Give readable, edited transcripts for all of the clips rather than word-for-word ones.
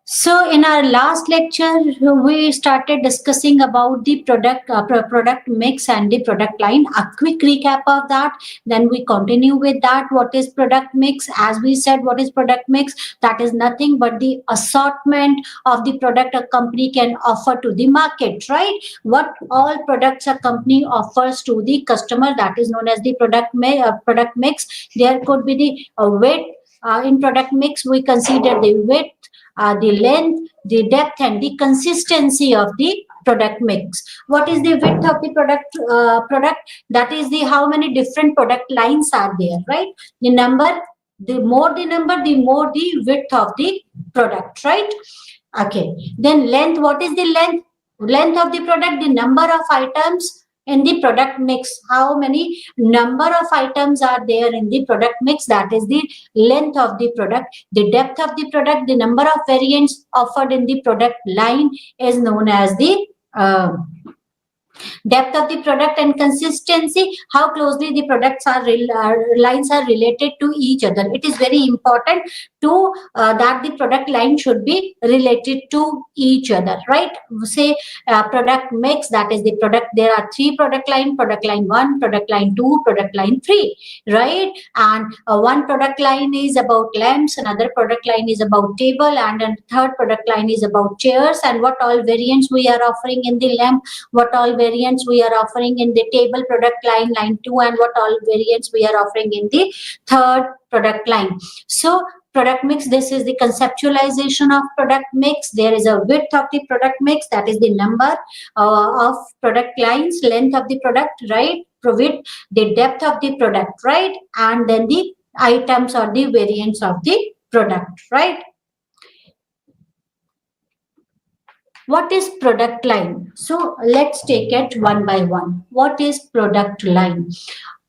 So in our last lecture, we started discussing about the product mix and the product line. A quick recap of that. Then we continue with that. What is product mix? As we said, what is product mix? That is nothing but the assortment of the product a company can offer to the market, right? What all products a company offers to the customer, that is known as the product mix. There could be the weight. In product mix, we consider the weight, the length, the depth, and the consistency of the product mix. What is the width of the product? That is the how many different product lines are there, right? The number, the more the number, the more the width of the product, right? Okay. Then length. What is the length? Length of the product, the number of items in the product mix. How many number of items are there in the product mix? That is the length of the product. The depth of the product, the number of variants offered in the product line is known as the depth of the product. And consistency, how closely the products are lines are related to each other. It is very important to that the product line should be related to each other, right? Say product mix, that is the product, there are three product line: product line 1, product line 2, product line 3, right? And one product line is about lamps, another product line is about table, and a third product line is about chairs. And what all variants we are offering in the lamp, what all variants we are offering in the table product line 2, and what all variants we are offering in the third product line. So product mix, this is the conceptualization of product mix. There is a width of the product mix, that is the number of product lines, length of the product, right? Width, the depth of the product, right? And then the items or the variants of the product, right? What is product line? So let's take it one by one. What is product line?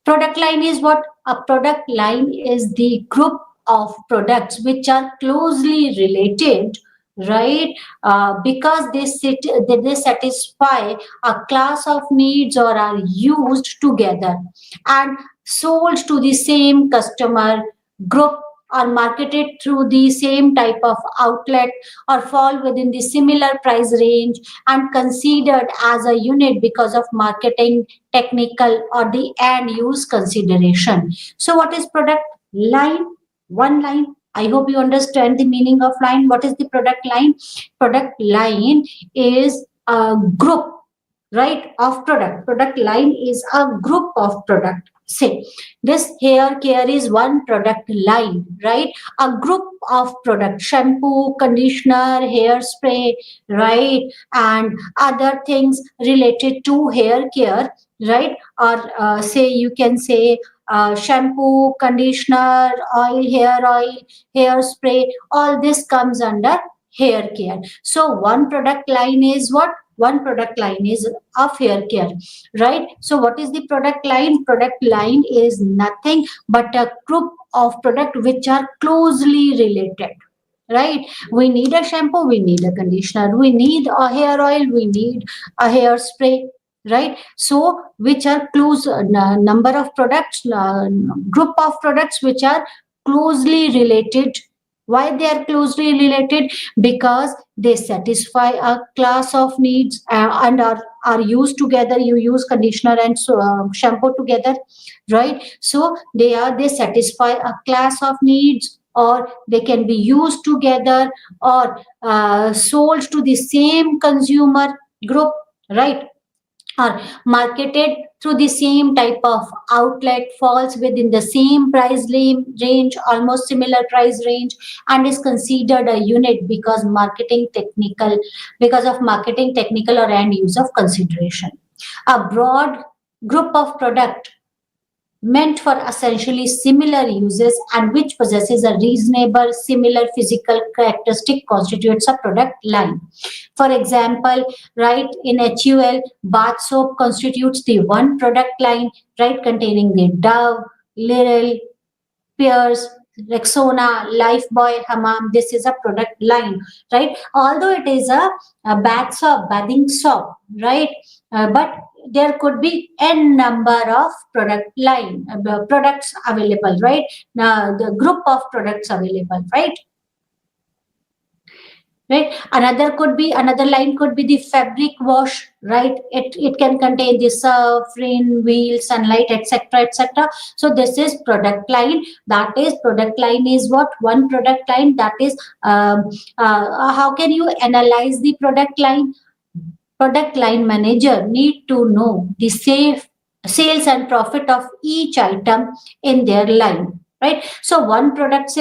Product line is what? A product line is the group of products which are closely related, right? Because they satisfy a class of needs or are used together and sold to the same customer group, are marketed through the same type of outlet, or fall within the similar price range and considered as a unit because of marketing, technical, or the end use consideration. So what is product line? One line. I hope you understand the meaning of line. What is the product line? Product line is a group, right, of product. Product line is a group of product. Say this hair care is one product line, right? A group of product: shampoo, conditioner, hairspray, right? And other things related to hair care, right? Or say you can say shampoo, conditioner, oil, hairspray, all this comes under hair care. So one product line is what? One product line is of hair care, right? So what is the product line? Product line is nothing but a group of product which are closely related, right? We need a shampoo, we need a conditioner, we need a hair oil, we need a hairspray, right? So which are close, number of products, group of products which are closely related. Why they are closely related? Because they satisfy a class of needs and are used together. You use conditioner and shampoo together, right? So they satisfy a class of needs, or they can be used together, or sold to the same consumer group, right? Or marketed through the same type of outlet, falls within the same price range, almost similar price range, and is considered a unit because of marketing, technical, or end use of consideration. A broad group of product meant for essentially similar uses and which possesses a reasonable similar physical characteristic constitutes a product line. For example, right, in HUL, bath soap constitutes the one product line, right, containing the Dove, Liril, Pears, Rexona, Lifebuoy, Hammam. This is a product line, right? Although it is a bath soap, bathing soap, right? But there could be n number of products available, right? Now the group of products available, right? right? Another line could be the fabric wash, right? It can contain the surf, rain, wheel, sunlight, etc., etc. So this is product line. That is, product line is what? One product line. That is, how can you analyze the product line? Product line manager need to know the sales and profit of each item in their line, right? So one product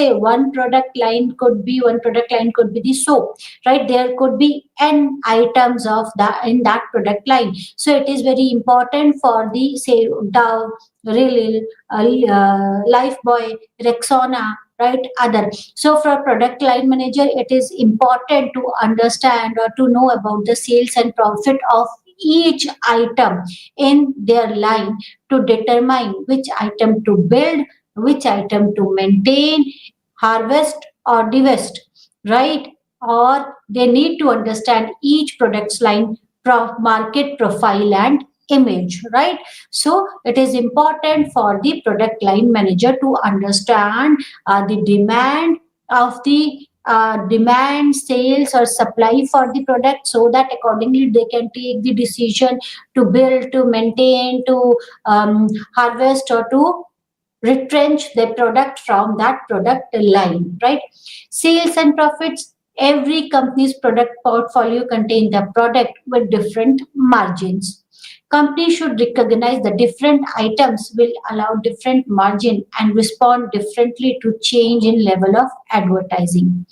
line could be the soap, right? There could be n items of that in that product line. So it is very important for the, say, Dove, Real, Lifebuoy, Rexona, right? Other. So for product line manager, it is important to understand or to know about the sales and profit of each item in their line to determine which item to build, which item to maintain, harvest or divest, right? Or they need to understand each product's line market profile and image, right? So it is important for the product line manager to understand the demand of the demand, sales or supply for the product, so that accordingly they can take the decision to build, to maintain, to harvest or to retrench their product from that product line, right? Sales and profits. Every company's product portfolio contains the product with different margins. Companies should recognize the different items will allow different margin and respond differently to change in level of advertising,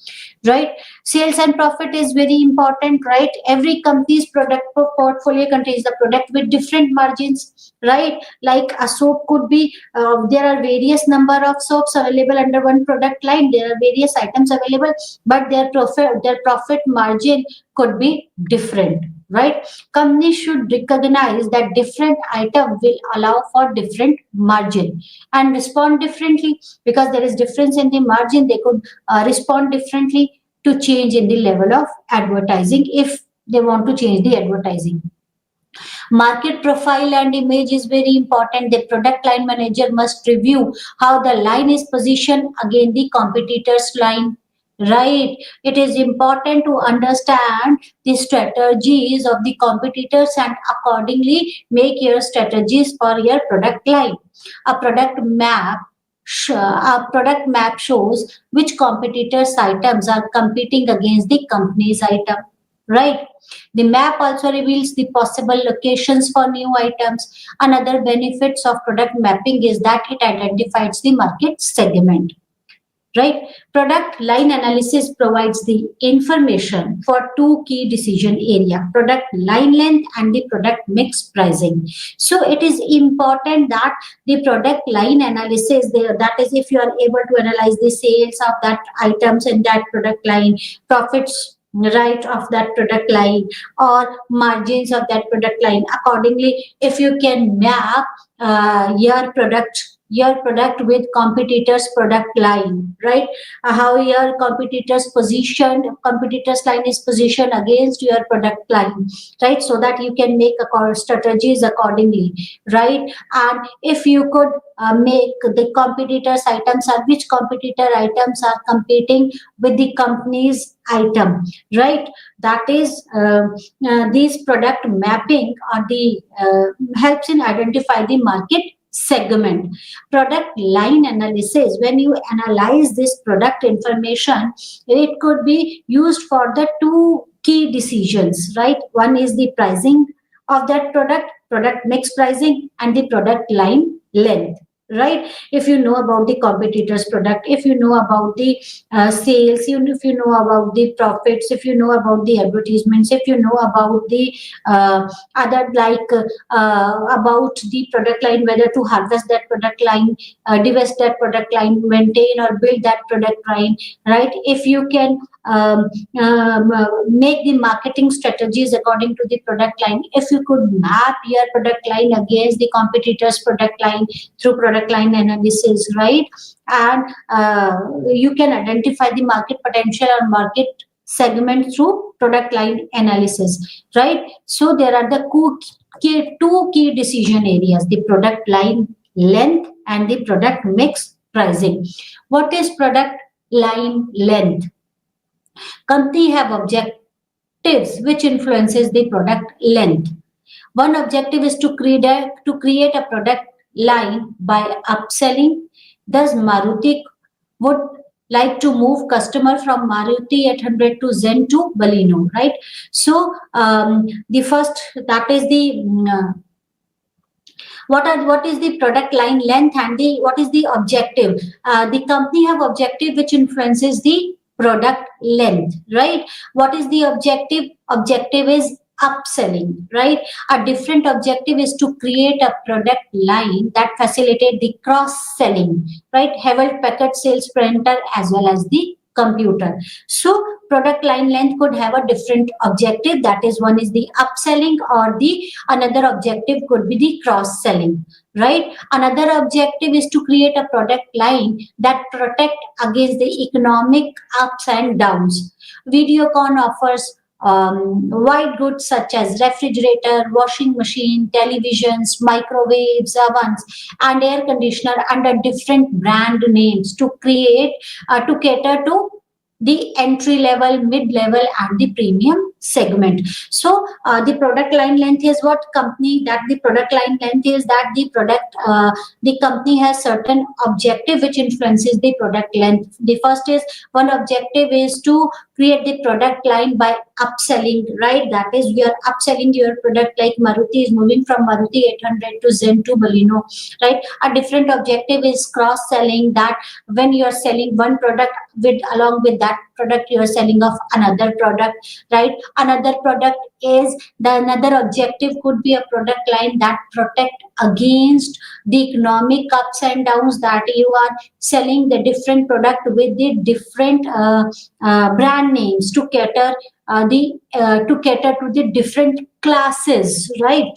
right? Sales and profit is very important, right? Every company's product portfolio contains the product with different margins, right? Like a soap could be, there are various number of soaps available under one product line. There are various items available, but their profit margin could be different, right? Companies should recognize that different item will allow for different margin and respond differently, because there is difference in the margin. They could respond differently to change in the level of advertising if they want to change the advertising. Market profile and image is very important. The product line manager must review how the line is positioned against the competitor's line. Right. It is important to understand the strategies of the competitors and accordingly make your strategies for your product line. A product map shows which competitors' items are competing against the company's item. Right. The map also reveals the possible locations for new items. Another benefits of product mapping is that it identifies the market segment, right? Product line analysis provides the information for two key decision area: product line length and the product mix pricing. So it is important that the product line analysis there, that is, if you are able to analyze the sales of that items in that product line, profits, right, of that product line, or margins of that product line, accordingly if you can map your product with competitors product line, right? How your competitors line is positioned against your product line, right? So that you can make strategies accordingly, right? And if you could make the competitors items, or which competitor items are competing with the company's item, right? That is, these product mapping or the helps in identify the market segment. Product line analysis, when you analyze this product information, it could be used for the two key decisions, right? One is the pricing of that product mix pricing, and the product line length, right? If you know about the competitors product, if you know about the sales, if you know about the profits, if you know about the advertisements, if you know about the other, like about the product line, whether to harvest that product line, divest that product line, maintain or build that product line, right? If you can make the marketing strategies according to the product line, if you could map your product line against the competitors product line through product line analysis, right? And you can identify the market potential or market segment through product line analysis, right? So there are the two key decision areas: the product line length and the product mix pricing. What is product line length? Company have objectives which influences the product length. One objective is to create a product line by upselling. Thus, Maruti would like to move customer from Maruti 800 to Zen to Baleno, right? So, the first, that is the what is the product line length, and the what is the objective. The company have objective which influences the product length, right? What is the objective is upselling, right? A different objective is to create a product line that facilitate the cross selling, right? Hewlett Packard sales printer as well as the computer. So product line length could have a different objective, that is, one is the upselling, or the another objective could be the cross selling, right? Another objective is to create a product line that protect against the economic ups and downs. Videocon offers white goods such as refrigerator, washing machine, televisions, microwaves, ovens, and air conditioner under different brand names to create to cater to the entry level, mid level, and the premium segment. So the product line length is what company that the product line length is that the company has certain objective which influences the product length. The first is, one objective is to create the product line by upselling, right? That is, we are upselling your product, like Maruti is moving from Maruti 800 to Zen to Baleno, right? A different objective is cross selling, that when you are selling one product, with along with that product you are selling of another product, right? Another product is the another objective could be a product line that protect against the economic ups and downs, that you are selling the different product with the different brand names to cater to the different classes, right?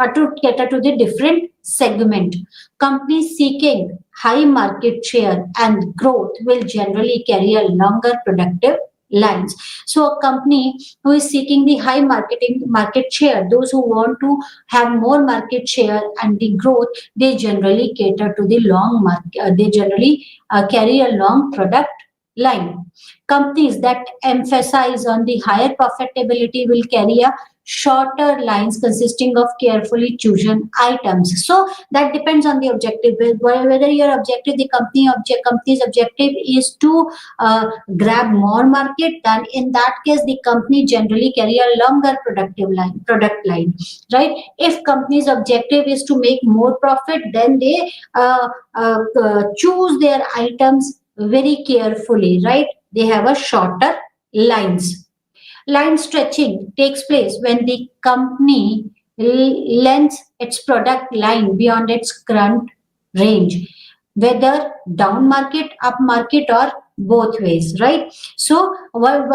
Or to cater to the different segment. Companies seeking high market share and growth will generally carry a longer productive lines. So a company who is seeking the high market share, those who want to have more market share and the growth, they generally cater to the long market. They generally carry a long product line. Companies that emphasize on the higher profitability will carry a shorter lines consisting of carefully chosen items. So that depends on the objective. Whether your objective, the company's objective is to grab more market, then in that case the company generally carry a longer product line, right? If company's objective is to make more profit, then they choose their items very carefully, right? They have a shorter lines. Line stretching takes place when the company lengthens its product line beyond its current range, whether down market, up market, or both ways, right? So when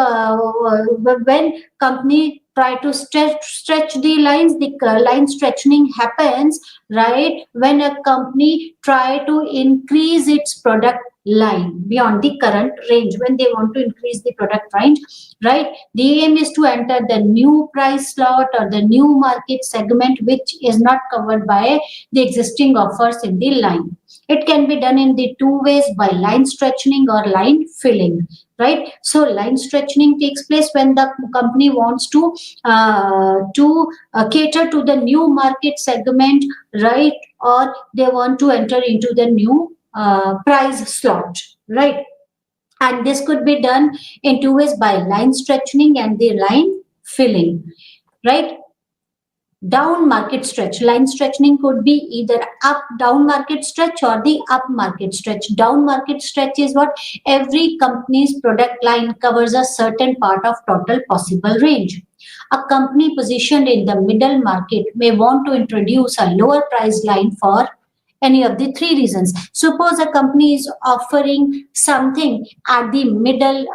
company try to stretch the lines, the line stretching happens, right? When a company try to increase its product line beyond the current range, when they want to increase the product range, right? The aim is to enter the new price slot or the new market segment which is not covered by the existing offers in the line. It can be done in the two ways, by line stretching or line filling, right? So line stretching takes place when the company wants to cater to the new market segment, right? Or they want to enter into the new price slot, right? And this could be done in two ways, by line stretching and the line filling, right? Down market stretch, line stretching could be either up down market stretch or the up market stretch. Down market stretch is what, every company's product line covers a certain part of total possible range. A company positioned in the middle market may want to introduce a lower price line for any of the three reasons. Suppose a company is offering something at the middle,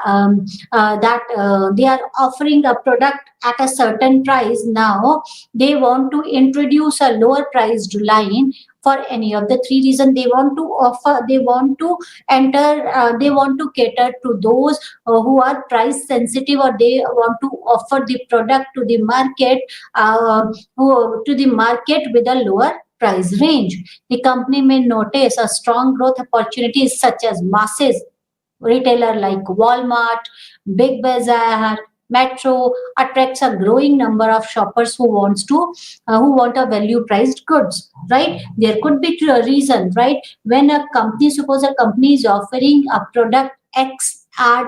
that they are offering a product at a certain price. Now they want to introduce a lower priced line for any of the three reasons. They want to offer, they want to enter, they want to cater to those who are price sensitive, or they want to offer the product to the market, to the market with a lower price range. The company may notice a strong growth opportunities such as masses retailer like Walmart, Big Bazaar, Metro attracts a growing number of shoppers who want a value priced goods, right? There could be a reason, right? When a company, suppose a company is offering a product X at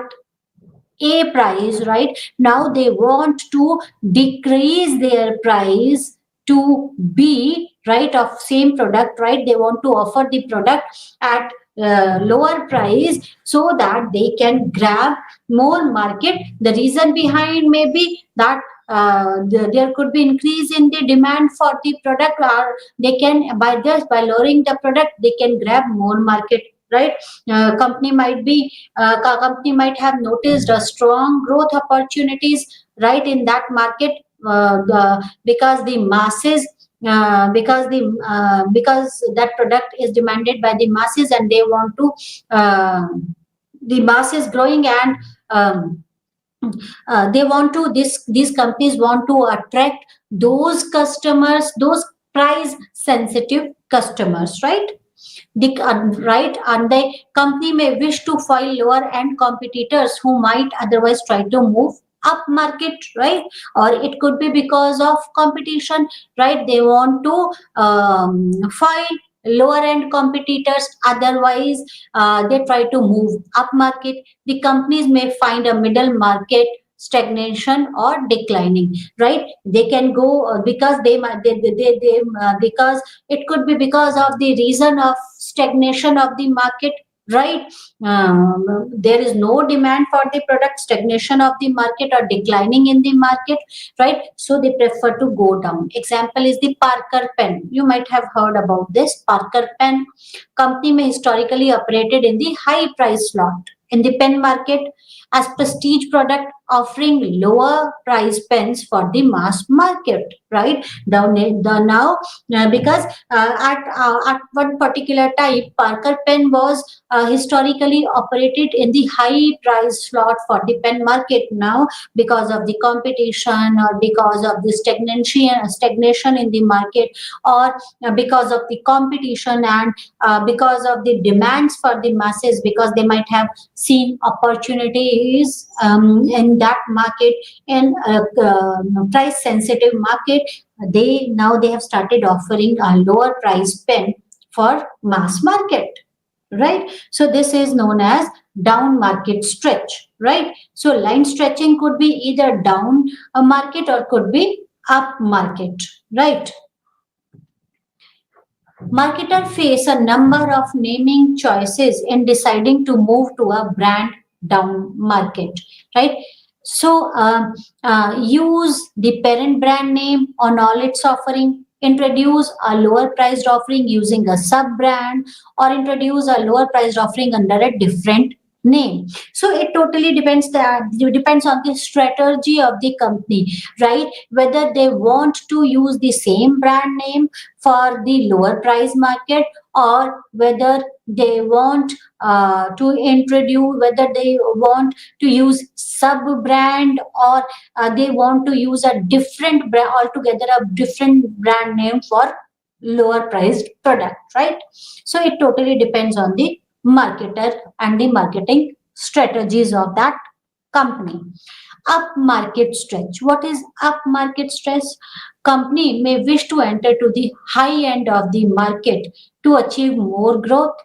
a price, right? Now they want to decrease their price to B, right, of same product, right? They want to offer the product at lower price so that they can grab more market. The reason behind maybe that there could be increase in the demand for the product, or they can by lowering the product they can grab more market, right? Company might have noticed a strong growth opportunities right in that market, because the masses because that product is demanded by the masses and they want to the masses growing, and they want to this these companies want to attract those customers, those price sensitive customers, right? Right, and the company may wish to foil lower end competitors who might otherwise try to move up market, right? Or it could be because of competition, right? They want to foil lower end competitors, otherwise they try to move up market. The companies may find a middle market stagnation or declining, right? They can go because they might because it could be because of the reason of stagnation of the market, right? There is no demand for the product, stagnation of the market or declining in the market, right? So they prefer to go down. Example is the Parker pen. You might have heard about this Parker pen. Company may historically operated in the high price slot in the pen market as prestige product, offering lower price pens for the mass market, right? Now because at one particular type, Parker pen was historically operated in the high price slot for the pen market. Now, because of the competition or because of the stagnation in the market, or because of the competition, and because of the demands for the masses, because they might have seen opportunities in that market, in price sensitive market, they have started offering a lower price pen for mass market, right? So this is known as down market stretch, right? So line stretching could be either down a market or could be up market, right? Marketer face a number of naming choices in deciding to move to a brand down market, right? So use the parent brand name on all its offering, introduce a lower priced offering using a sub brand, or introduce a lower priced offering under a different name. So it totally depends on the strategy of the company, right? Whether they want to use the same brand name for the lower price market, or whether they want whether they want to use sub brand, or they want to use a different brand altogether, a different brand name for lower priced product, right? So it totally depends on the marketer and the marketing strategies of that company. Up market stretch. What is up market stretch? Company may wish to enter to the high end of the market to achieve more growth,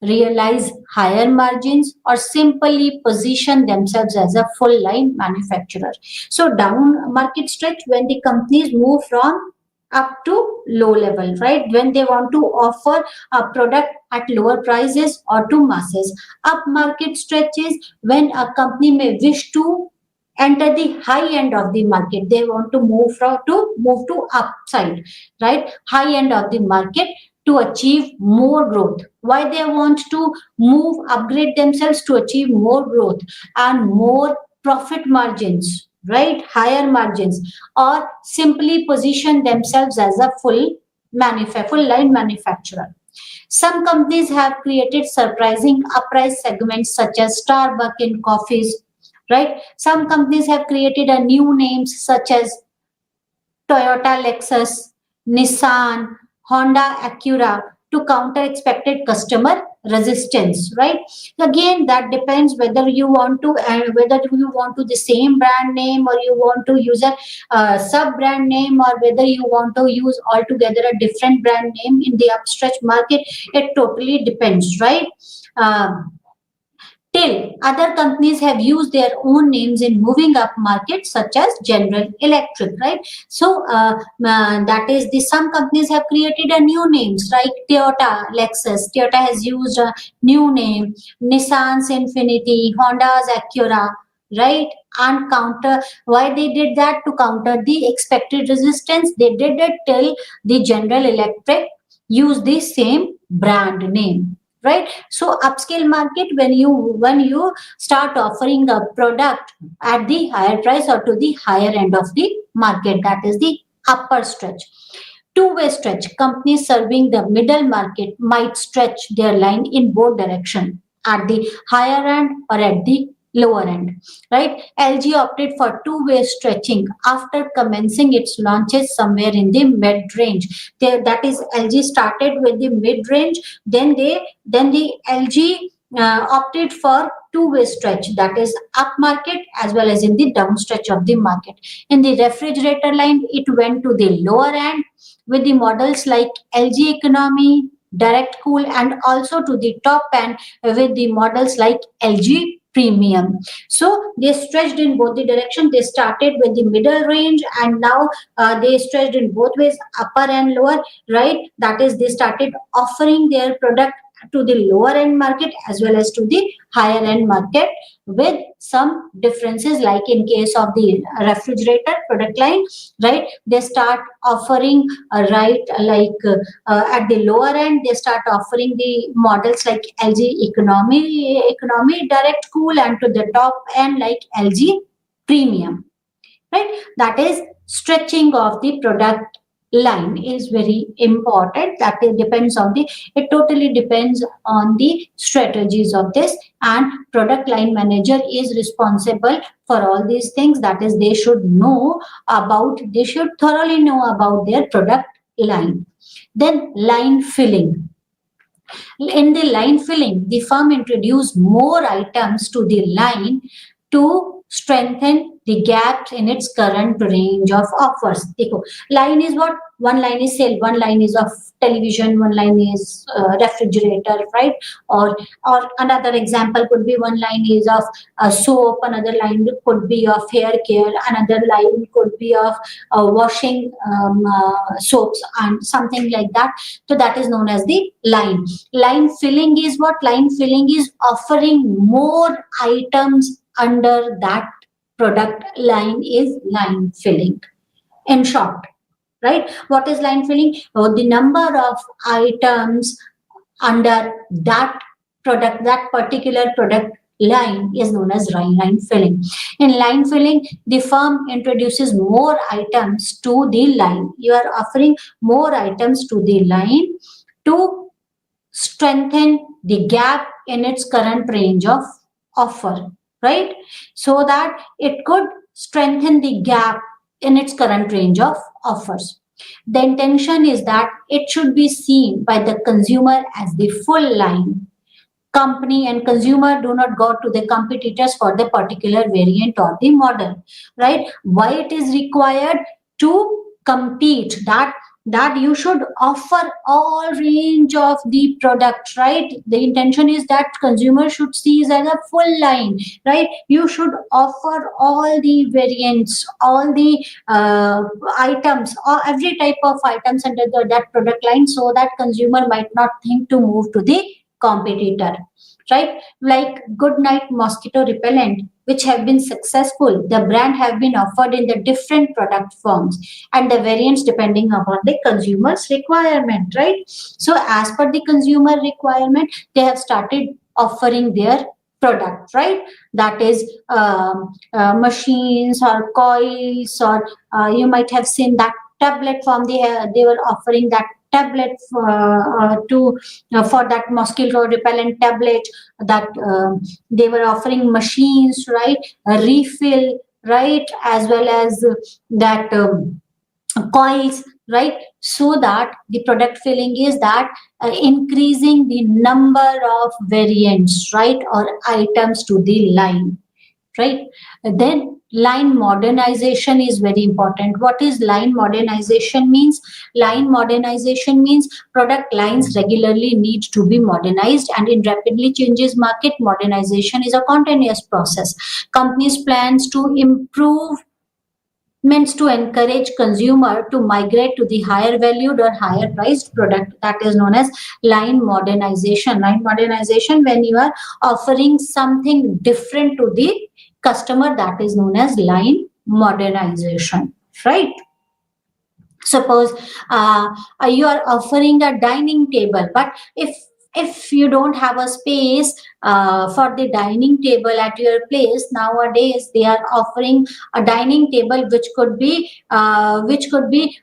realize higher margins, or simply position themselves as a full line manufacturer. So down market stretch, when the companies move from up to low level, right? When they want to offer a product at lower prices or to masses. Up market stretches when a company may wish to enter the high end of the market. They want to move to upside, right? High end of the market to achieve more growth. Why they want to upgrade themselves to achieve more growth and more profit margins, right? Higher margins, or simply position themselves as a full line manufacturer. Some companies have created surprising uprise segments such as Starbucks in coffees, right? Some companies have created a new names such as Toyota, Lexus, Nissan, Honda, Acura to counter expected customer resistance, right? Again, that depends whether you want to, whether you want to the same brand name, or you want to use a sub brand name, or whether you want to use altogether a different brand name in the upstretch market. It totally depends, right? Um, Till other companies have used their own names in moving up markets, such as General Electric, right? So that is the some companies have created a new names, like Toyota, Lexus. Toyota has used a new name, Nissan's Infinity, Honda's Acura, right? And counter why they did that, to counter the expected resistance. They did it till the General Electric use the same brand name, right? So upscale market, when you start offering a product at the higher price or to the higher end of the market, that is the upper stretch. Two-way stretch, companies serving the middle market might stretch their line in both direction, at the higher end or at the lower end, right? LG opted for two-way stretching after commencing its launches somewhere in the mid range. That is, LG started with the mid range, then the LG opted for two-way stretch, that is up market as well as in the down stretch of the market. In the refrigerator line, it went to the lower end with the models like LG Economy, Direct Cool, and also to the top end with the models like LG Premium. So they stretched in both the direction. They started with the middle range, and now they stretched in both ways, upper and lower, right? That is, they started offering their product to the lower end market as well as to the higher end market, with some differences, like in case of the refrigerator product line, right? They start offering at the lower end, they start offering the models like LG Economy, Direct Cool, and to the top end like LG Premium, right? That is, stretching of the product line is very important. That it depends on the, it totally depends on the strategies of this, and product line manager is responsible for all these things. That is, they should know about, they should thoroughly know about their product line. Then line filling. In the line filling, the firm introduced more items to the line to strengthen the gap in its current range of offers. देखो, line is what? One line is sale, one line is of television, one line is refrigerator, right? Or another example could be, one line is of soap, another line could be of hair care, another line could be of washing soaps and something like that. So that is known as the line. Line filling is what? Line filling is offering more items under that product line, is line filling. In short, right? What is line filling? The number of items under that product, that particular product line, is known as line filling. In line filling, the firm introduces more items to the line. You are offering more items to the line to strengthen the gap in its current range of offer, right? So that it could strengthen the gap in its current range of offers. The intention is that it should be seen by the consumer as the full line. Company and consumer do not go to the competitors for the particular variant or the model, right? Why it is required to compete, that you should offer all range of the product, right? The intention is that consumer should see it as a full line, right? You should offer all the variants, all the items, or every type of items under that product line, so that consumer might not think to move to the competitor, right? Like good night mosquito repellent, which have been successful, the brand have been offered in the different product forms and the variants depending upon the consumer's requirement, right? So as per the consumer requirement, they have started offering their product, right? That is machines or coils, or you might have seen that tablet form. They were offering that tablet to for that mosquito repellent tablet, that they were offering machines, right? A refill, right? As well as that coils, right? So that the product filling is that increasing the number of variants, right, or items to the line, right? Then line modernization is very important. What is line modernization means? Line modernization means product lines regularly need to be modernized, and in rapidly changes market, modernization is a continuous process. Companies plans to improve means to encourage consumer to migrate to the higher valued or higher priced product, that is known as line modernization. Line modernization, when you are offering something different to the customer, that is known as line modernization, right? Suppose you are offering a dining table, but if you don't have a space for the dining table at your place, nowadays they are offering a dining table which could be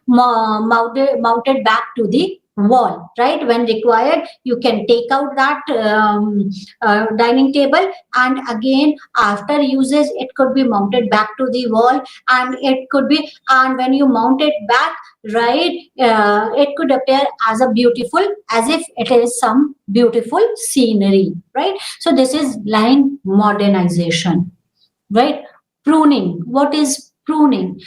mounted back to the wall, right? When required, you can take out that dining table, and again after usage it could be mounted back to the wall, and it could be, and when you mount it back, right, it could appear as a beautiful, as if it is some beautiful scenery, right? So this is line modernization, right? Pruning. What is pruning?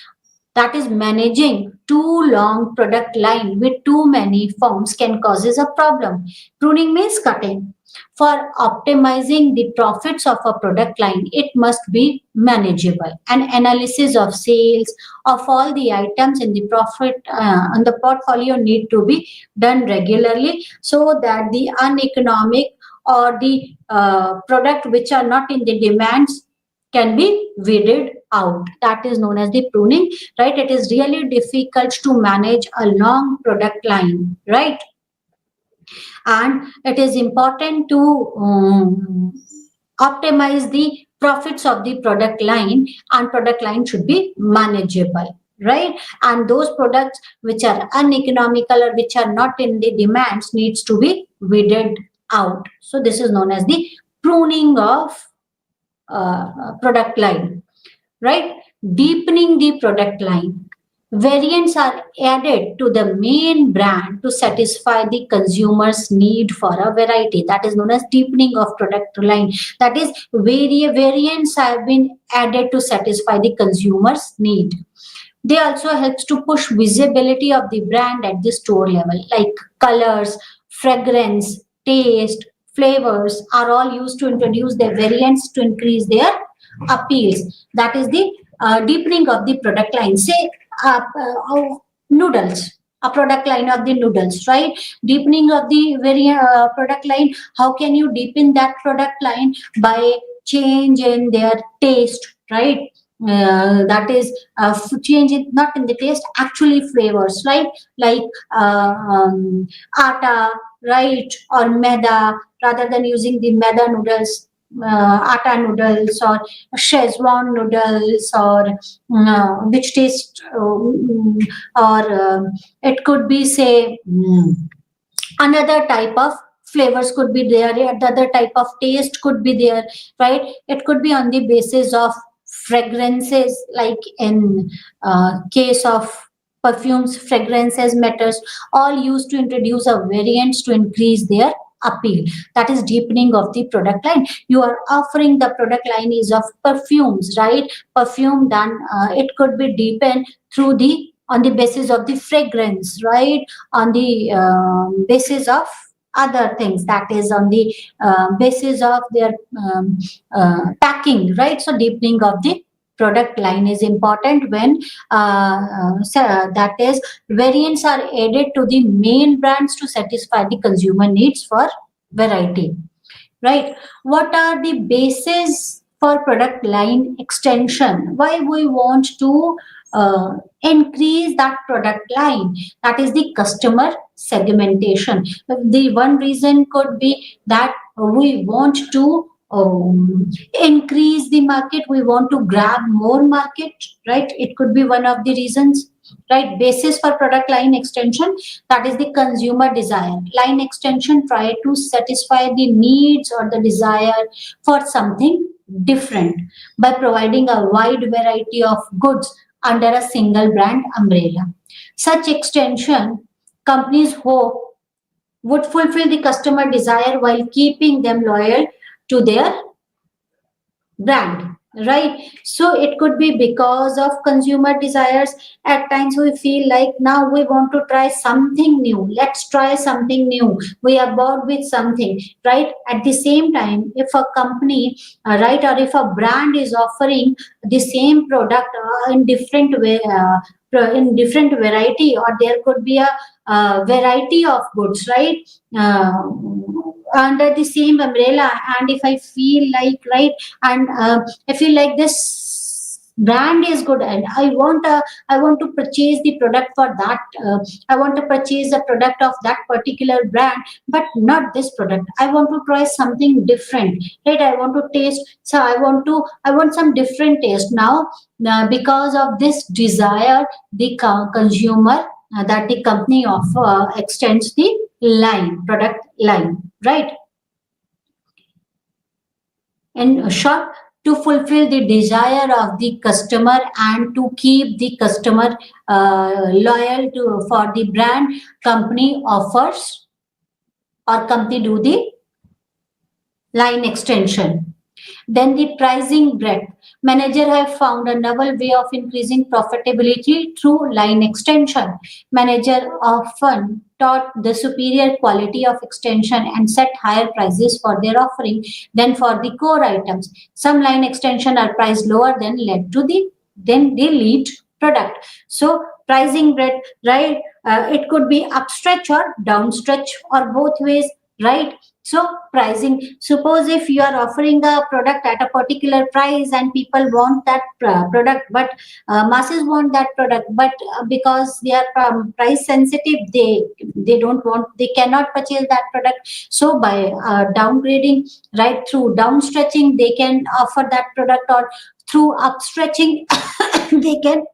That is managing too long product line with too many forms can causes a problem. Pruning means cutting. For optimizing the profits of a product line, it must be manageable. An analysis of sales of all the items in the profit on the portfolio need to be done regularly, so that the uneconomic or the product which are not in the demands can be weeded out. That is known as the pruning, right? It is really difficult to manage a long product line, right? And it is important to optimize the profits of the product line, and product line should be manageable, right? And those products which are uneconomical or which are not in the demands needs to be weeded out. So this is known as the pruning of product line, right? Deepening the product line. Variants are added to the main brand to satisfy the consumer's need for a variety. That is known as deepening of product line. That is, variants have been added to satisfy the consumer's need. They also helps to push visibility of the brand at the store level, like colors, fragrance, taste, flavors are all used to introduce their variants to increase their appeals. That is the deepening of the product line. Say noodles, a product line of the noodles, right? Deepening of the very product line. How can you deepen that product line? By change in their taste, right? That is change it not in the taste, actually flavors, right? Like atta, right, or maida, rather than using the maida noodles, atta noodles or Szechuan noodles, or which taste, or it could be, say, another type of flavors could be there, the other type of taste could be there, right? It could be on the basis of fragrances, like in case of perfumes, fragrances matters, all used to introduce a variants to increase their appeal. That is deepening of the product line. You are offering the product line is of perfumes, right? Perfume, then it could be deepened through the, on the basis of the fragrance, right? On the basis of other things, that is on the basis of their packing, right? So deepening of the product line is important when that is, variants are added to the main brands to satisfy the consumer needs for variety, right? What are the bases for product line extension? Why we want to increase that product line? That is the customer segmentation. The one reason could be that we want to increase the market, we want to grab more market, right? It could be one of the reasons, right? Basis for product line extension, that is the consumer desire. Line extension try to satisfy the needs or the desire for something different by providing a wide variety of goods under a single brand umbrella. Such extension companies hope would fulfill the customer desire while keeping them loyal to their brand, right? So it could be because of consumer desires. At times we feel like now we want to try something new, let's try something new, we are bored with something, right? At the same time, if a company, right, or if a brand is offering the same product in different way, in different variety, or there could be a variety of goods, right, uh, under the same umbrella, and if I feel like, right, and I feel like this brand is good and I want to purchase the product for that, I want to purchase the product of that particular brand, but not this product, I want to try something different, right? I want to taste, so I want some different taste now. Because of this desire, the consumer, that the company offer extends the line, product line, right? In short, to fulfill the desire of the customer and to keep the customer loyal to for the brand, company offers or company do the line extension. Then the pricing breadth. Manager have found a novel way of increasing profitability through line extension. Manager often taught the superior quality of extension and set higher prices for their offering than for the core items. Some line extension are priced lower than the lead product. So pricing breadth, right? It could be upstretch or downstretch or both ways, right? So pricing, suppose if you are offering a product at a particular price and people want that product, but masses want that product, but because they are price sensitive, they don't want, they cannot purchase that product. So by downgrading, right, through downstretching, they can offer that product, or through upstretching, they can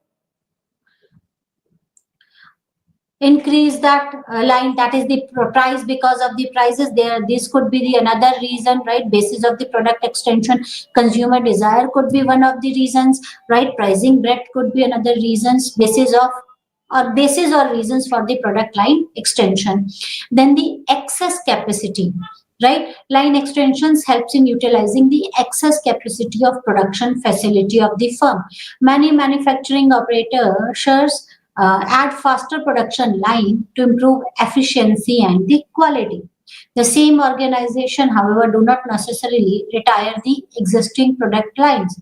increase that line, that is the price. Because of the prices there, this could be the another reason, right? Basis of the product extension, consumer desire could be one of the reasons, right? Pricing breadth could be another reasons, basis or reasons for the product line extension. Then the excess capacity, right? Line extensions helps in utilizing the excess capacity of production facility of the firm. Many manufacturing operators add faster production line to improve efficiency and the quality. The same organization, however, do not necessarily retire the existing product lines.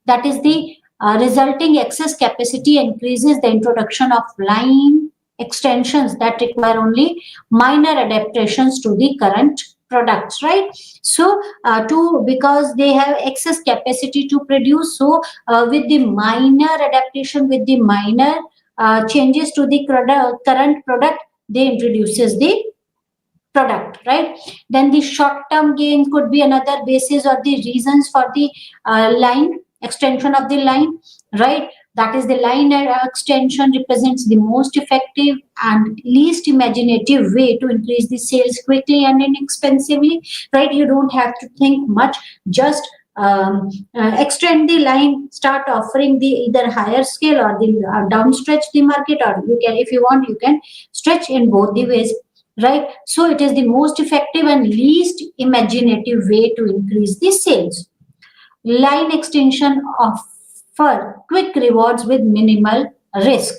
That is the resulting excess capacity increases the introduction of line extensions that require only minor adaptations to the current products, right? So to because they have excess capacity to produce, so with the minor adaptation, with the minor changes to the current product, they introduces the product, right? Then the short term gain could be another basis or the reasons for the line extension of the line, right? That is, the line extension represents the most effective and least imaginative way to increase the sales quickly and inexpensively, right? You don't have to think much, just extend the line, start offering the either higher scale or the downstretch the market, or you can, if you want, you can stretch in both the ways, right? So it is the most effective and least imaginative way to increase the sales. Line extension offer quick rewards with minimal risk.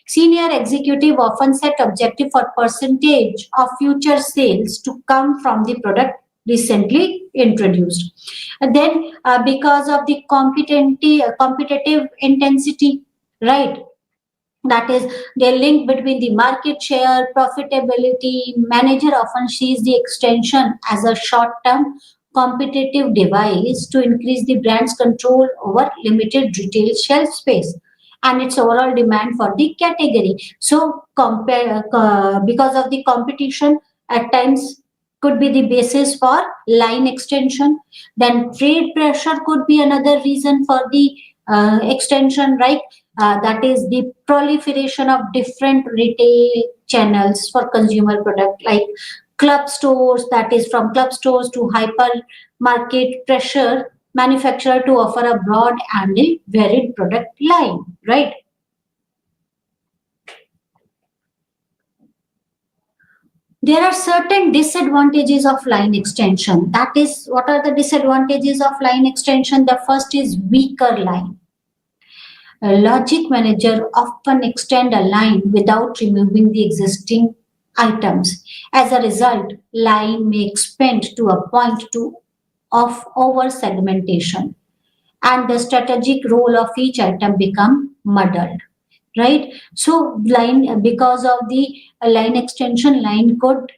Senior executive often set objective for percentage of future sales to come from the product recently introduced. And then because of the competitive intensity, right? That is, the link between the market share, profitability. Manager often sees the extension as a short-term competitive device to increase the brand's control over limited retail shelf space and its overall demand for the category. So because of the competition, at times could be the basis for line extension. Then trade pressure could be another reason for the extension, right? That is the proliferation of different retail channels for consumer product, like club stores, that is from club stores to hypermarket pressure manufacturer to offer a broad and a varied product line, right? There are certain disadvantages of line extension. That is, what are the disadvantages of line extension? The first is weaker line. A logic manager often extend a line without removing the existing items. As a result, line may expand to a point of over segmentation, and the strategic role of each item become muddled. Right? So line, because of the line extension, line could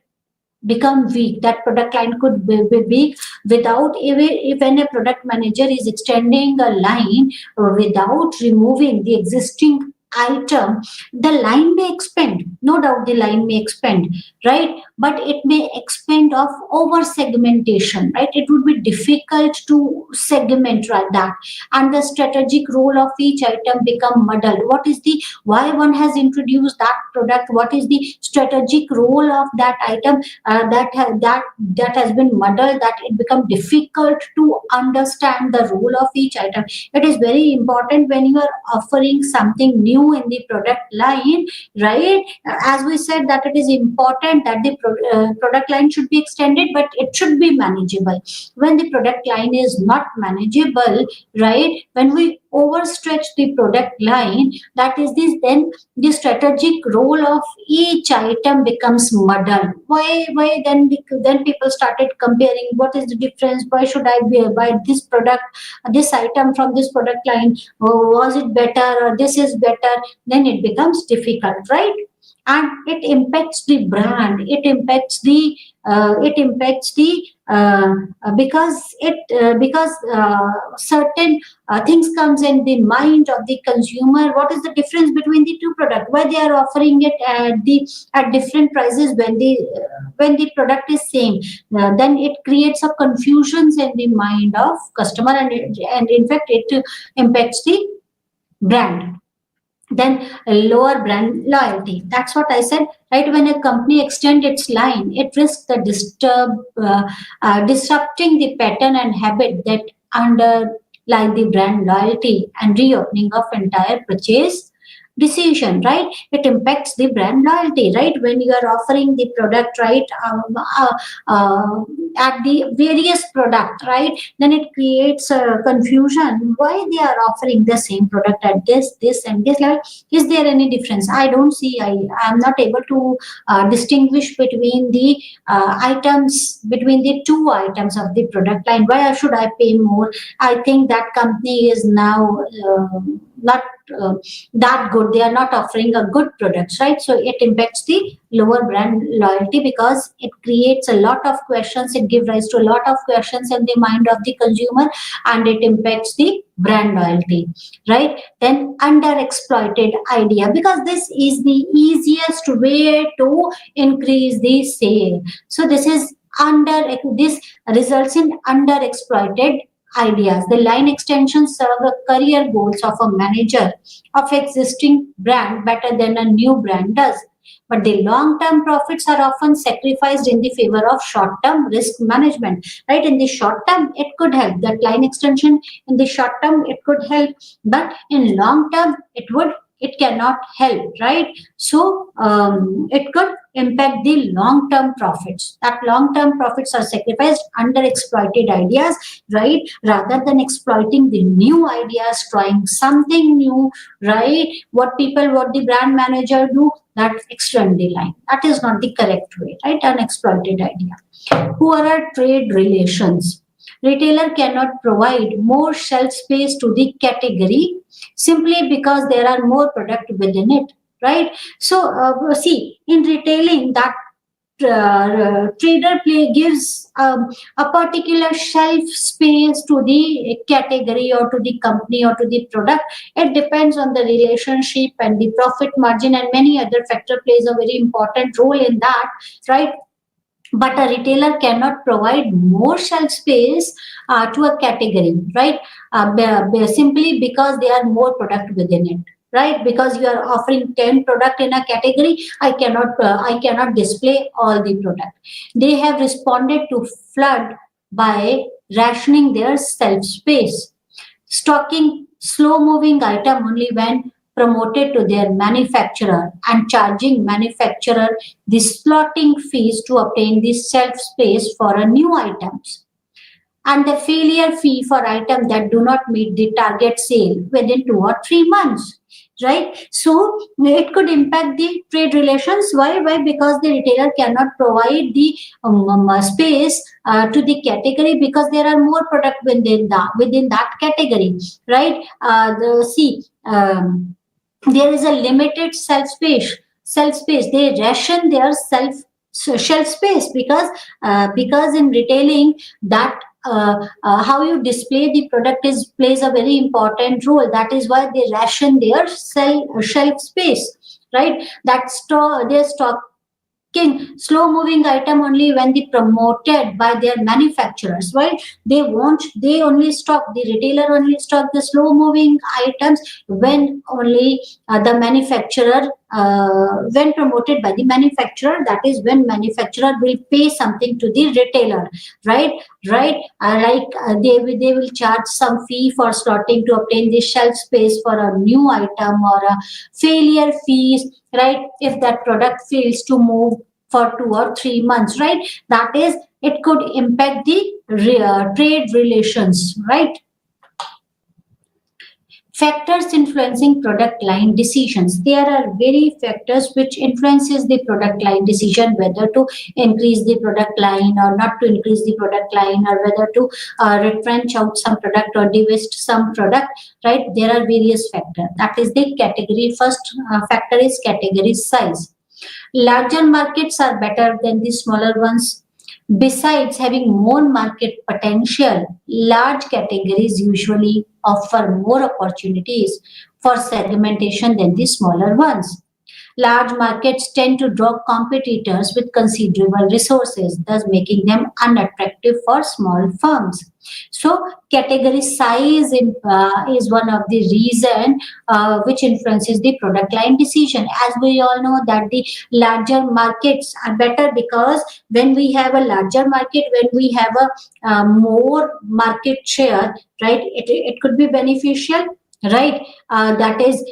become weak. That product line could be weak without, even a product manager is extending a line without removing the existing item, the line may expand. No doubt the line may expand, right? But it may expand of over segmentation, right? It would be difficult to segment right that, and the strategic role of each item become muddled. What is the, why one has introduced that product, what is the strategic role of that item, that has been muddled, that it become difficult to understand the role of each item. It is very important when you are offering something new in the product line, right? As we said that it is important that the product line should be extended, but it should be manageable. When the product line is not manageable, right, when we overstretch the product line, that is this, then the strategic role of each item becomes muddled. Why then then people started comparing, what is the difference, why should I buy this product, this item from this product line, was it better or this is better? Then it becomes difficult, right? And it impacts the brand, it impacts the because certain things comes in the mind of the consumer. What is the difference between the two products, why they are offering it at different prices when the product is same? Then it creates a confusions in the mind of customer, and in fact it impacts the brand. Then lower brand loyalty, that's what I said, right? When a company extend its line, it risks the disrupting the pattern and habit that underlie the brand loyalty, and reopening of entire purchase decision, right? It impacts the brand loyalty, right? When you are offering the product, right, at the various product, right, then it creates a confusion why they are offering the same product at this and this level. Is there any difference? I don't see, I am not able to distinguish between the items, between the two items of the product line. Why should I pay more? I think that company is now not that good, they are not offering a good products, right? So it impacts the lower brand loyalty, because it creates a lot of questions, it gives rise to a lot of questions in the mind of the consumer, and it impacts the brand loyalty, right? Then under exploited idea, because this is the easiest way to increase the sale. So this is under, this results in under exploited ideas. The line extensions serve the career goals of a manager of existing brand better than a new brand does. But the long-term profits are often sacrificed in the favor of short-term risk management. Right? In the short term, it could help. That line extension in the short term, it could help, but in long term, it cannot help, right? So it could impact the long-term profits. That long-term profits are sacrificed under exploited ideas, right? Rather than exploiting the new ideas, trying something new, right? What the brand manager do, that extend the line. That is not the correct way, right? An exploited idea. Poor are trade relations. Retailer cannot provide more shelf space to the category simply because there are more product within it, right? So see, in retailing, that trader play gives a particular shelf space to the category or to the company or to the product. It depends on the relationship and the profit margin, and many other factor plays a very important role in that, right? But a retailer cannot provide more shelf space to a category, right? Simply because there are more product within it, right? Because you are offering 10 product in a category, I cannot display all the product. They have responded to flood by rationing their shelf space, stocking slow moving item only when promoted to their manufacturer and charging manufacturer the slotting fees to obtain the shelf space for a new items, and the failure fee for items that do not meet the target sale within 2 or 3 months. Right, so it could impact the trade relations. Why? Because the retailer cannot provide the space to the category because there are more product within that category. Right, the see. There is a limited shelf space. They ration their shelf space because in retailing that how you display the product is plays a very important role. That is why they ration their shelf space, right? That store their stock slow moving item only when they promoted by their manufacturers, right? They only stock, the retailer only stock the slow moving items when only the manufacturer when promoted by the manufacturer, that is when manufacturer will pay something to the retailer, right? They will charge some fee for slotting to obtain the shelf space for a new item, or a failure fees, right? If that product fails to move for 2 or 3 months, right? That is, it could impact the trade relations, right? Factors influencing product line decisions. There are very factors which influences the product line decision, whether to increase the product line or not to increase the product line, or whether to retrench out some product or divest some product, right? There are various factors. That is the category. First factor is category size. Larger markets are better than the smaller ones. Besides having more market potential, large categories usually offer more opportunities for segmentation than the smaller ones. Large markets tend to draw competitors with considerable resources, thus making them unattractive for small firms. So, category size is one of the reason which influences the product line decision. As we all know that the larger markets are better because when we have a larger market, when we have a more market share, right? It could be beneficial, right? That is,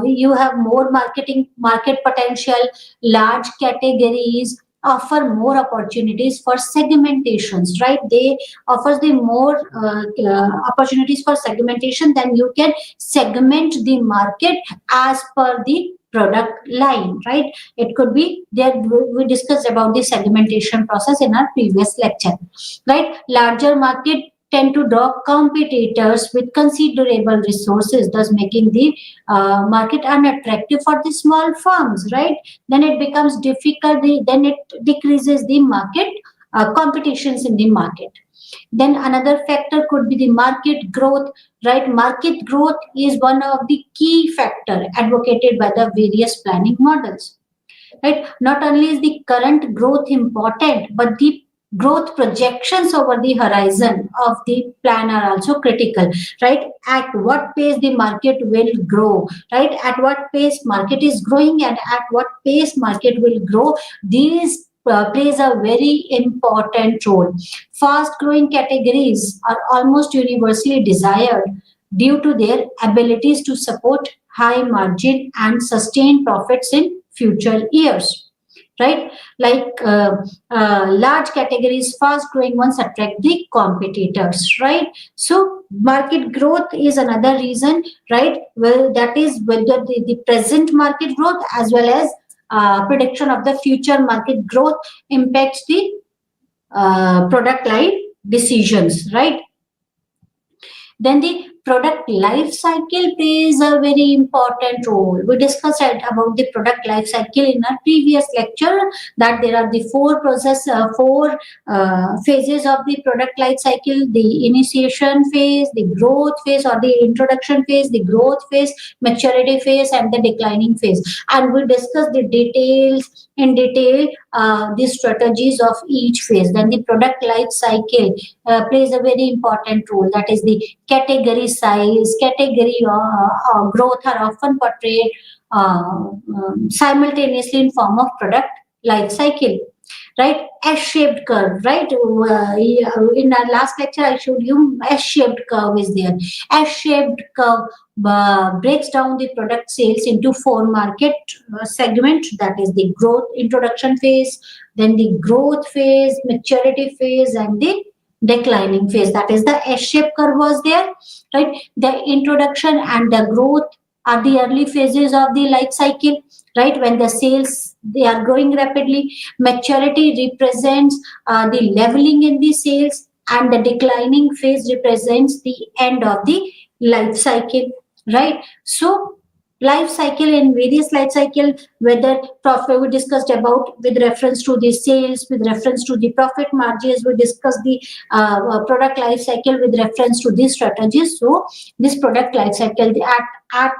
you have more market potential. Large categories offer more opportunities for segmentations, right? They offers the more opportunities for segmentation. Then you can segment the market as per the product line, right? It could be there. We discussed about the segmentation process in our previous lecture, right? Larger market tend to draw competitors with considerable resources, thus making the market unattractive for the small firms, right? Then it becomes difficult, then it decreases the market competitions in the market. Then another factor could be the market growth, right? Market growth is one of the key factor advocated by the various planning models, right? Not only is the current growth important, but the growth projections over the horizon of the plan are also critical, right? At what pace the market will grow, right? At what pace market is growing, and at what pace market will grow, these plays a very important role. Fast growing categories are almost universally desired due to their abilities to support high margin and sustain profits in future years, right? Like large categories, fast growing ones attract the competitors, right? So market growth is another reason, right? Well, that is whether the present market growth as well as prediction of the future market growth impacts the product line decisions, right? Then the product life cycle plays a very important role. We discussed about the product life cycle in our previous lecture, that there are the four phases of the product life cycle: the initiation phase, the growth phase or the introduction phase, the growth phase, maturity phase, and the declining phase. And we discussed the details in detail the strategies of each phase. Then the product life cycle plays a very important role. That is the category size, category growth are often portrayed simultaneously in form of product life cycle, right? S-shaped curve, right? In our last lecture, I showed you S-shaped curve is there. S-shaped curve breaks down the product sales into four market segments. That is the growth introduction phase, then the growth phase, maturity phase, and the declining phase. That is the S-shaped curve was there, right? The introduction and the growth are the early phases of the life cycle, right? When the sales they are growing rapidly. Maturity represents the leveling in the sales, and the declining phase represents the end of the life cycle, right? So life cycle, in various life cycle, whether profit we discussed about with reference to the sales, with reference to the profit margins, we discussed the product life cycle with reference to these strategies. So this product life cycle at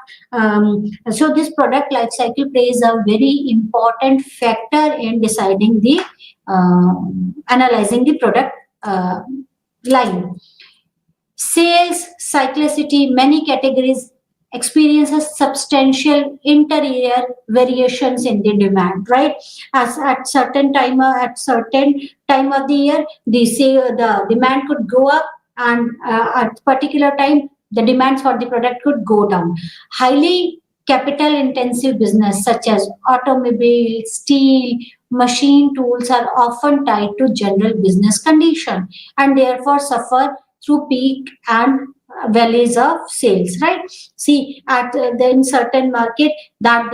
so this product life cycle plays a very important factor in deciding the analyzing the product line. Sales cyclicity, many categories experiences substantial interior variations in the demand, right? As at certain time of the year, the demand could go up, and at particular time, the demands for the product could go down. Highly capital intensive business such as automobile, steel, machine tools are often tied to general business condition, and therefore suffer through peak and valleys of sales, right? See, at then certain market that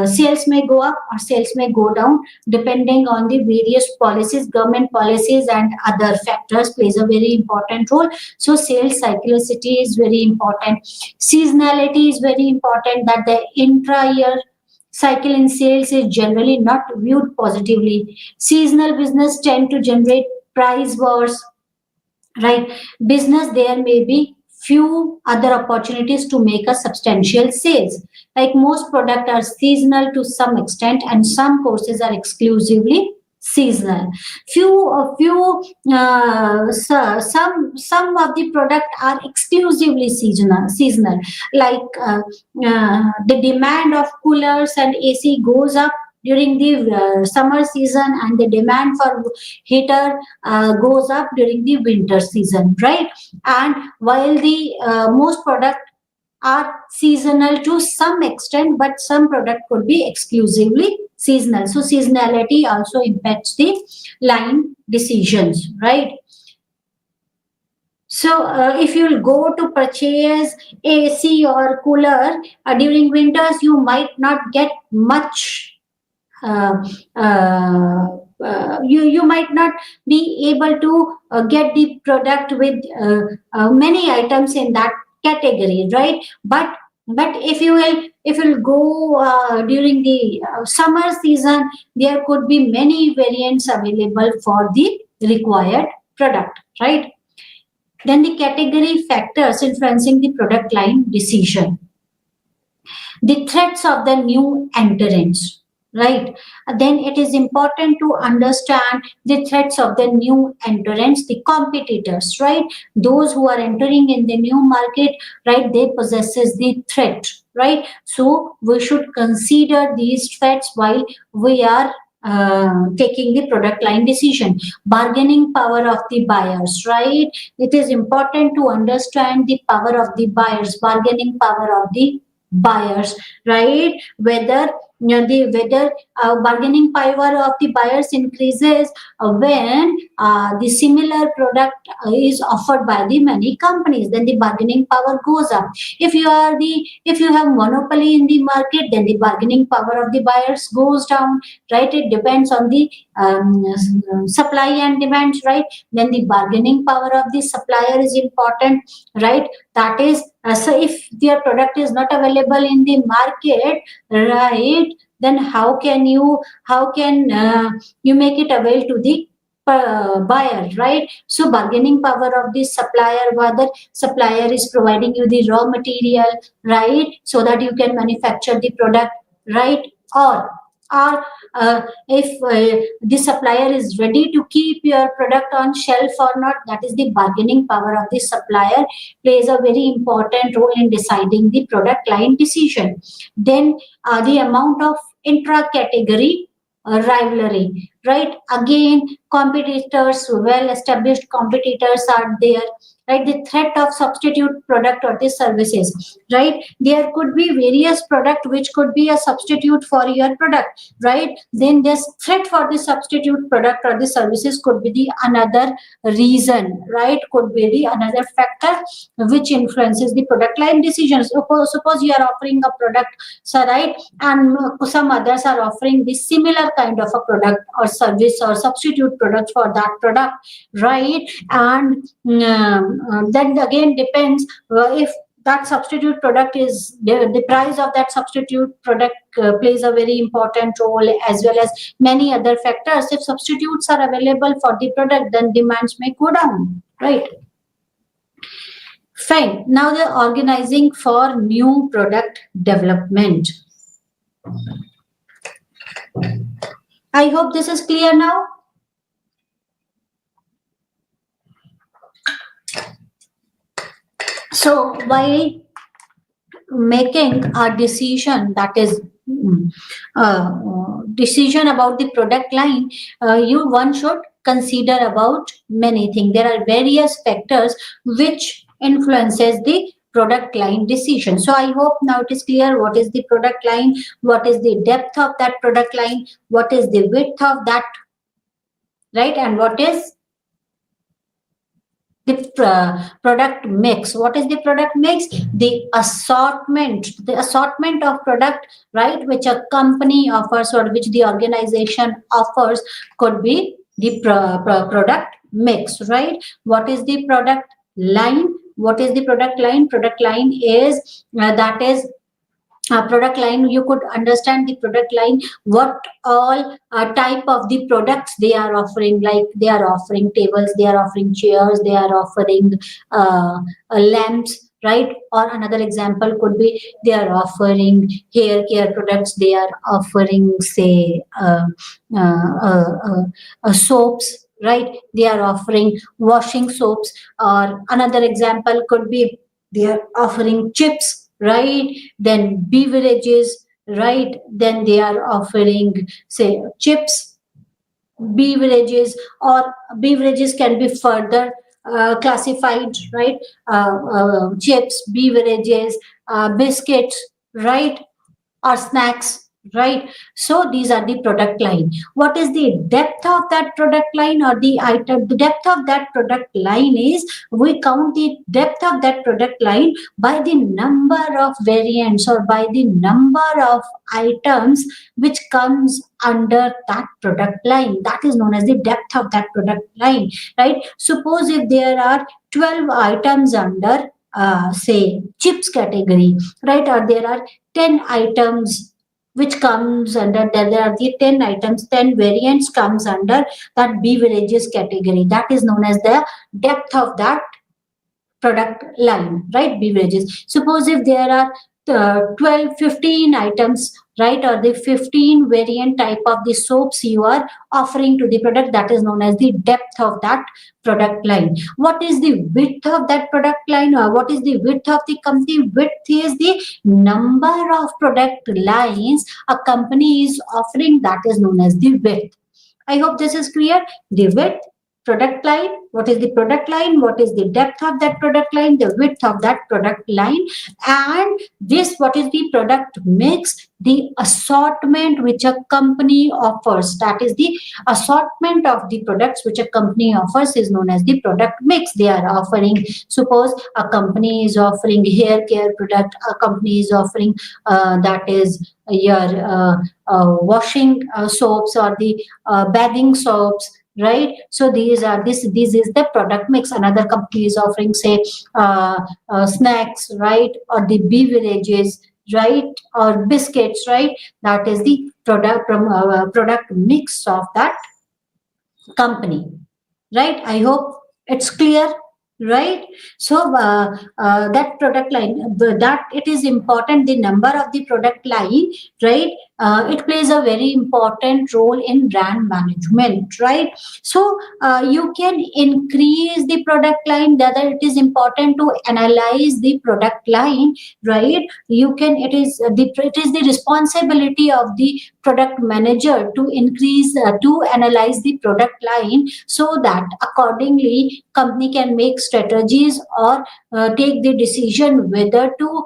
sales may go up or sales may go down depending on the various policies, government policies, and other factors plays a very important role. So sales cyclicity is very important. Seasonality is very important, that the intra-year cycle in sales is generally not viewed positively. Seasonal business tend to generate price wars, right? Business, there may be few other opportunities to make a substantial sales. Like most products are seasonal to some extent, and some courses are exclusively seasonal. Some of the product are exclusively seasonal, like the demand of coolers and AC goes up during the summer season, and the demand for heater goes up during the winter season, right? And while the most product are seasonal to some extent, but some product could be exclusively seasonal. So seasonality also impacts the line decisions, right? So if you'll go to purchase AC or cooler during winters, you might not get much. Uh, uh, you might not be able to get the product with many items in that category, right? But if you will go during the summer season, there could be many variants available for the required product, right? Then the category factors influencing the product line decision. The threats of the new entrants, right? Then it is important to understand the threats of the new entrants, the competitors, right? Those who are entering in the new market, right? They possesses the threat, right? So we should consider these threats while we are taking the product line decision. Bargaining power of the buyers, right? It is important to understand the power of the buyers, bargaining power of the buyers, right? Whether the whether bargaining power of the buyers increases when the similar product is offered by the many companies, then the bargaining power goes up. If you have monopoly in the market, then the bargaining power of the buyers goes down, right? It depends on the supply and demand, right? Then the bargaining power of the supplier is important, right? That is, so if their product is not available in the market, right, then how can you make it avail to the buyer, right? So bargaining power of the supplier, whether supplier is providing you the raw material, right, so that you can manufacture the product, right? Or if the supplier is ready to keep your product on shelf or not, that is the bargaining power of the supplier plays a very important role in deciding the product line decision. Then the amount of intra category rivalry, right? Again, competitors, well established competitors are there, right? The threat of substitute product or the services, right? There could be various product which could be a substitute for your product, right? Then this threat for the substitute product or the services could be the another reason, right? Could be the another factor which influences the product line decisions. Suppose you are offering a product, so right, and some others are offering the similar kind of a product or service or substitute product for that product, right? And then again depends if that substitute product is the price of that substitute product plays a very important role, as well as many other factors. If substitutes are available for the product, then demands may go down, right? Fine. Now the organizing for new product development. I hope this is clear now. So while making a decision, that is decision about the product line, one should consider about many things. There are various factors which influences the product line decision. So I hope now it is clear what is the product line, what is the depth of that product line, what is the width of that, right? And what is the product mix. What is the product mix? The assortment of product, right, which a company offers or which the organization offers could be the product mix, right? What is the product line? What is the product line? Product line is that is product line. You could understand the product line, what all type of the products they are offering, like they are offering tables, they are offering chairs, they are offering lamps, right? Or another example could be they are offering hair care products, they are offering say soaps, right? They are offering washing soaps. Or another example could be they are offering chips, right? Then beverages, right? Then they are offering say chips, beverages, or beverages can be further classified, right? Chips, beverages, biscuits, right? Or snacks, right? So these are the product line. What is the depth of that product line or the item? The depth of that product line is, we count the depth of that product line by the number of variants or by the number of items which comes under that product line. That is known as the depth of that product line, right? Suppose if there are 12 items under say chips category, right? Or there are 10 items which comes under, there are the 10 items, 10 variants comes under that beverages category. That is known as the depth of that product line, right? Beverages. Suppose if there are 12, 15 items, right? Or the 15 variant type of the soaps you are offering to the product, that is known as the depth of that product line. What is the width of that product line, or what is the width of the company? Width is the number of product lines a company is offering, that is known as the width. I hope this is clear. The width, product line, what is the product line, what is the depth of that product line, the width of that product line, and this, what is the product mix, the assortment which a company offers. That is the assortment of the products which a company offers is known as the product mix. They are offering, suppose a company is offering hair care product, a company is offering that is your washing soaps or the bathing soaps, right? So these are this is the product mix. Another company is offering say snacks, right? Or the beverages, right? Or biscuits, right? That is the product mix of that company, right? I hope it's clear. right? So that product line, that it is important, the number of the product line, right? It plays a very important role in brand management, right? So you can increase the product line, whether it is important to analyze the product line, right? You can, it is the responsibility of the product manager to increase, to analyze the product line, so that accordingly company can make strategies or take the decision whether to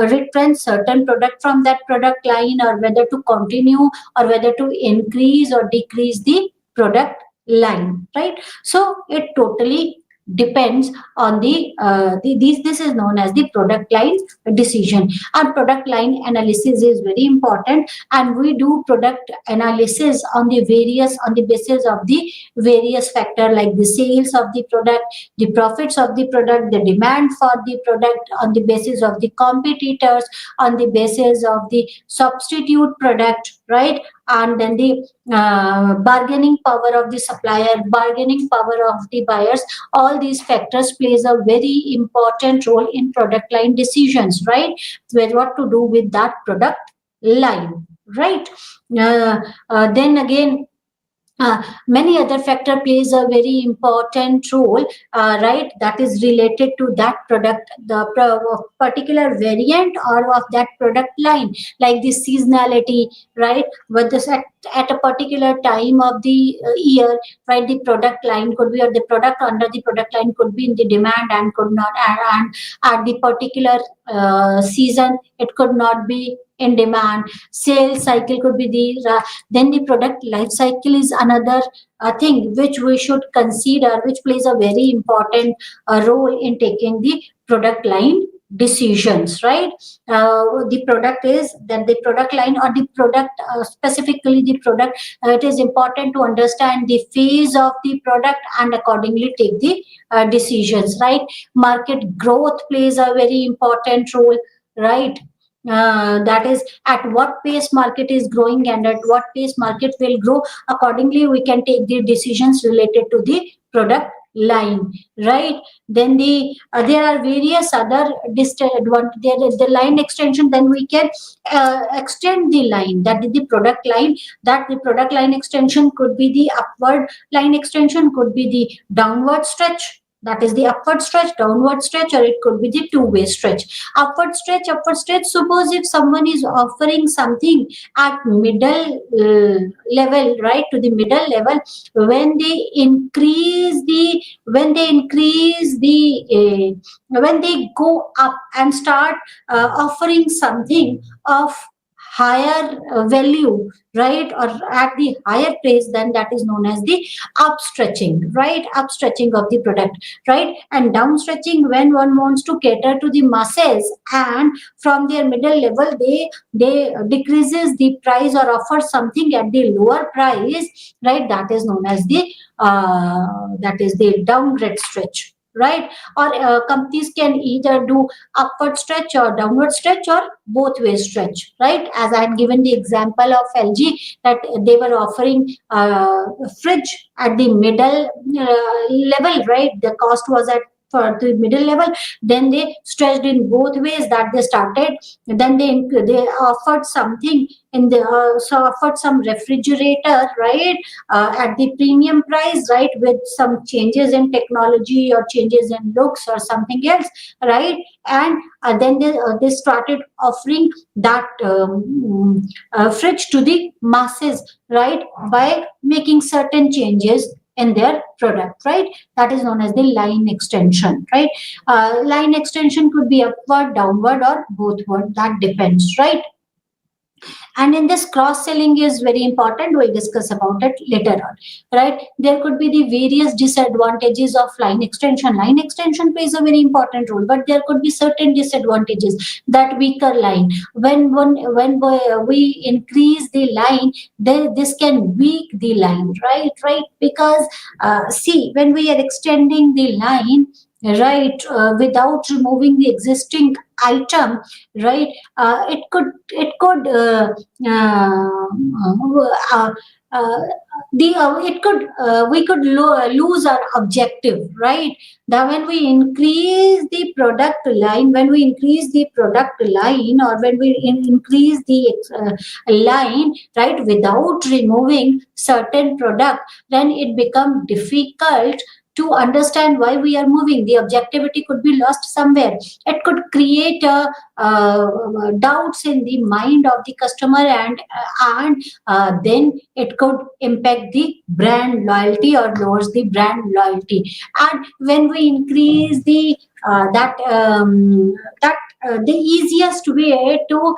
retrench certain product from that product line, or whether to continue, or whether to increase or decrease the product line, right? So it totally depends on this is known as the product line decision. And product line analysis is very important, and we do product analysis on the basis of the various factor, like the sales of the product, the profits of the product, the demand for the product, on the basis of the competitors, on the basis of the substitute product, right? And then the bargaining power of the supplier, bargaining power of the buyers. All these factors plays a very important role in product line decisions, right? With what to do with that product line, right? uh, then again, many other factor plays a very important role, right? That is related to that product, the particular variant or of that product line, like the seasonality, right? But this at a particular time of the year, right? The product line could be, or the product under the product line could be in the demand and could not, and at the particular season, it could not be in demand. Sales cycle could be the then the product life cycle is another thing which we should consider, which plays a very important role in taking the product line decisions, right? The product is then the product line, or the product, specifically the product, it is important to understand the phase of the product and accordingly take the decisions, right? Market growth plays a very important role, right? That is, at what pace market is growing and at what pace market will grow, accordingly we can take the decisions related to the product line, right? Then there are various other disadvantages. There is the line extension, then we can extend the line, that is the product line. That the product line extension could be the upward line extension, could be the downward stretch, that is the upward stretch, downward stretch, or it could be the two-way stretch. Upward stretch, suppose if someone is offering something at middle level, right, to the middle level, when they increase the, when they go up and start offering something of higher value, right, or at the higher price, then that is known as the upstretching, right? Upstretching of the product, right? And downstretching, when one wants to cater to the masses and from their middle level they decreases the price or offer something at the lower price, right? That is known as that is the downgrade stretch, right? Or companies can either do upward stretch or downward stretch or both way stretch, right? As I had given the example of LG, that they were offering fridge at the middle level, right? The cost was at for the middle level, then they stretched in both ways, that they started, then they offered something in the so offered some refrigerator, right, at the premium price, right, with some changes in technology or changes in looks or something else, right? And then they started offering that fridge to the masses, right, by making certain changes in their product, right? That is known as the line extension, right? Line extension could be upward, downward, or bothward, that depends, right? And in this cross selling is very important, we'll discuss about it later on, right? There could be the various disadvantages of line extension. Line extension plays a very important role, but there could be certain disadvantages. That weaker line, when we increase the line, this can weak the line, right? Because see, when we are extending the line, right, without removing the existing item, right, uh, uh, uh, the it could we could lose our objective, right. Now when we increase the product line, when we increase the product line, or when we increase the line, right, without removing certain product, then it become difficult to understand why we are moving. The objectivity could be lost somewhere. It could create doubts in the mind of the customer, and then it could impact the brand loyalty or lowers the brand loyalty. And when we increase the that the easiest way to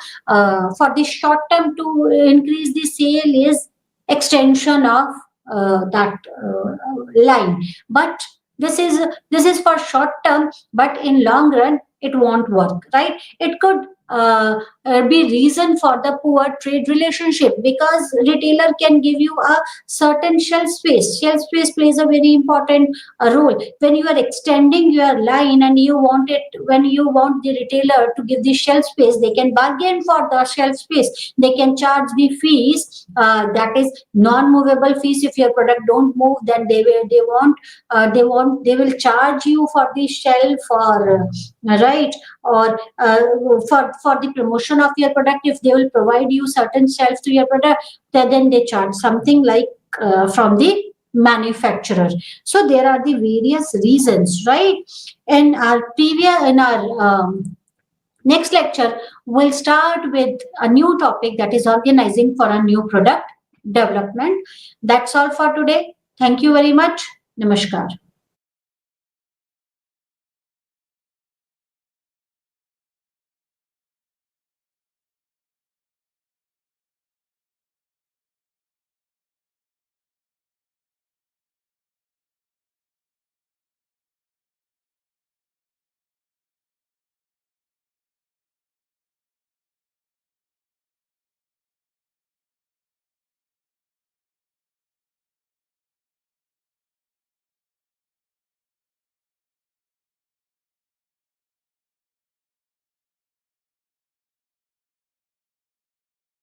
for the short term to increase the sale is extension of that line. But this is for short term, but in long run it won't work, right. It could be reason for the poor trade relationship, because retailer can give you a certain shelf space. Shelf space plays a very important role. When you are extending your line and you want it, when you want the retailer to give the shelf space, they can bargain for the shelf space. They can charge the fees, that is non-movable fees. If your product don't move, then they will charge you for the shelf, or right, or for the promotion of your product. If they will provide you certain shelf to your product, then they charge something like from the manufacturer. So there are the various reasons, right. In our next lecture, we'll start with a new topic, that is organizing for a new product development. That's all for today. Thank you very much. Namaskar.